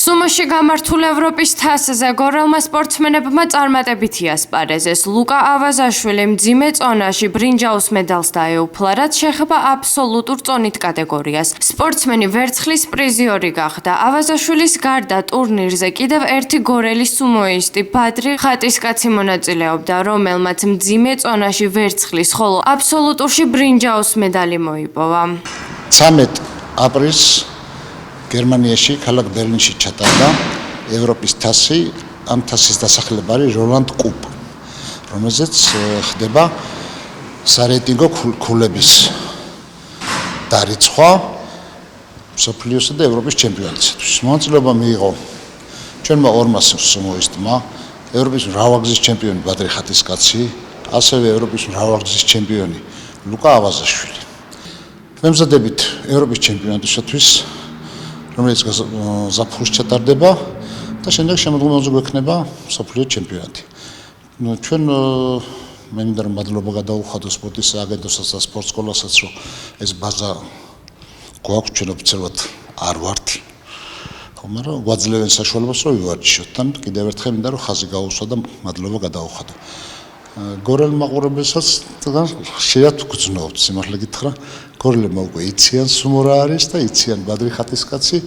სუმოში გამართულ ევროპის თასზე გორელმა სპორტსმენებმა წარმატებითი ასპარეზეს. ლუკა ავაზაშვილი მძიმე წონაში ბრინჯაოს მედალს დაეუფლა, რაც შეეხება აბსოლუტურ წონით კატეგორიას. სპორტსმენი ვერცხლის პრიზიორი გახდა. ავაზაშვილის გარდა ტურნირზე კიდევ ერთი გორელი სუმოისტი ბადრი ხატისკაცი მონაწილეობდა, რომელმაც მძიმე წონაში ვერცხლის, ხოლო აბსოლუტურში ბრინჯაოს მედალი მოიპოვა. 13 აპრილს გერმანიაში, ქალაქ ბერლინში ჩატარდა ევროპის თასი. ამ თასის დასახელება არის როლანდ კუპ, რომელზეც ხდება სარეიტინგო ქულების დარიცხვა მსოფლიოსა და ევროპის ჩემპიონატისათვის. მონაწილეობა მიიღო ჩვენმა ორმა სუმოისტმა, ევროპის მრავალგზის ჩემპიონი ბადრი ხატისკაცი, ასევე ევროპის მრავალგზის ჩემპიონი ლუკა ავაზაშვილი. მემზადებით ევროპის ჩემპიონატისათვის, რომელიც ზაფხულში ჩატარდება და შემდეგ შემოდგომაზე გვექნება მსოფლიო ჩემპიონატი. ჩვენ მე მინდა რომ მადლობა გადაუხადო სპორტის სააგენტოსაც და სპორტ სკოლასაც, რომ ეს ბაზა გვაქვს, ჩვენ ოფიციალურად არ ვართ, მაგრამ გვაძლევენ საშუალებას რომ ვივარჯიშოთ. და კიდევ ერთხელ მინდა რომ ხაზი გაუსვა და მადლობა გადაუხადო. გორელ მაყურებელსაც შეათ გძნობთ, სიმართლე გითხრა, გორელებმა უკვე იციან სუმო რა არის და იციან ბადრი ხატისკაცი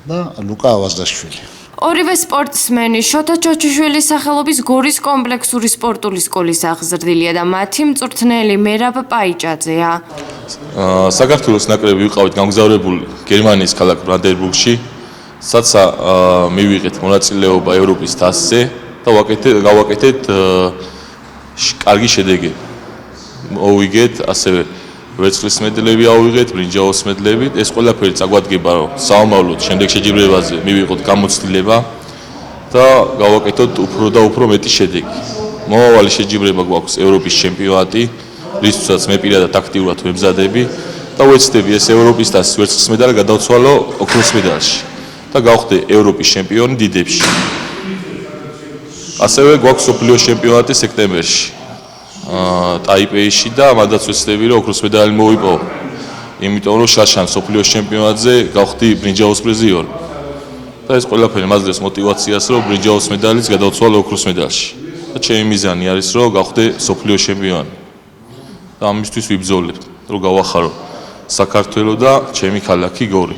და ლუკა ავაზაშვილი. ორივე სპორტსმენი შოთა ჩოჩიშვილის სახელობის გორის კომპლექსური სპორტული სკოლის აღზრდილია და მათი მწვრთნელი მერაბ პაიჭაძეა. საქართველოს ნაკრები ვიყავით გამგზავრებული გერმანიის ქალაქ ბრანდენბურგში, სადაც მივიღეთ მონაწილეობა ევროპის თასზე და გავაკეთეთ კარგი შედეგები. მოვიგეთ ასევე ვერცხლის მედლები ავიღეთ, ბრინჯაოს მედლები. ეს ყველაფერი წაგვადგება, რომ საომავლოდ შემდეგ შეჯიბრებაზე მივიღოთ გამოცდილება და გავაკეთოთ უფრო და უფრო მეტი შედეგი. მომავალი შეჯიბრება გვაქვს ევროპის ჩემპიონატი, რისთვისაც მე პირადად აქტიურად ვემზადები და ვეცდები ეს ევროპის თასის ვერცხლის მედალი გადავცვალო ოქროს მედალში და გავხდე ევროპის ჩემპიონი დიდებში. ასევე გვაქვს მსოფლიო ჩემპიონატი სექტემბერში ტაიპეიში და მანდაც ვეცდები რომ ოქროს მედალი მოვიპოვო. იმიტომ რომ შაშან მსოფლიო ჩემპიონატზე გავხდი ბრინჯაოს პრიზიორი. და ეს ყველაფერი მაძლევს мотивაციას რომ ბრინჯაოს მედალიც გადავცვალო ოქროს მედალში. და ჩემი მიზანი არის რომ გავხდე მსოფლიო ჩემპიონი. და ამისთვის ვიბრძოლებ რომ გავახარო საქართველო და ჩემი ქალაქი გორი.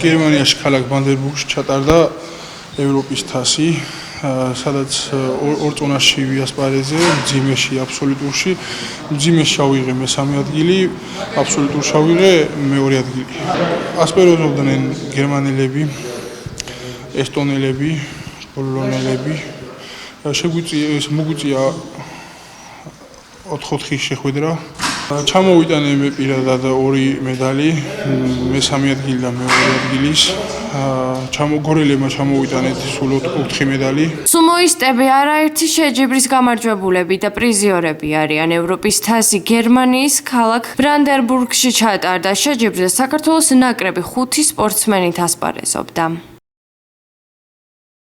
გერმანიაში ქალაქ ბრანდენბურგში ჩატარდა ევროპის თასი, სადაც ორ წონაში ვიასპარეზე, მძიმეში, აბსოლუტურში. მძიმეში ავიღე მესამე ადგილი, აბსოლუტურში ავიღე მეორე ადგილი. ასპარეზობდნენ გერმანელები, ესტონელები, პოლონელები. მოგვიწია 4-4 შეხვედრა. ჩამოვიტანე მე პირადად 2 მედალი, მესამე ადგილი და მეორე ადგილის. გორელებმა ჩამოვიტანეთ სულ 4 მედალი. სუმოისტები არაერთი შეჯიბრის გამარჯვებულები და პრიზიორები არიან. ევროპის თასი გერმანიის ქალაქ ბრანდენბურგში ჩატარდა. შეჯიბრზე საქართველოს ნაკრები 5 სპორტსმენით ასპარეზობდა.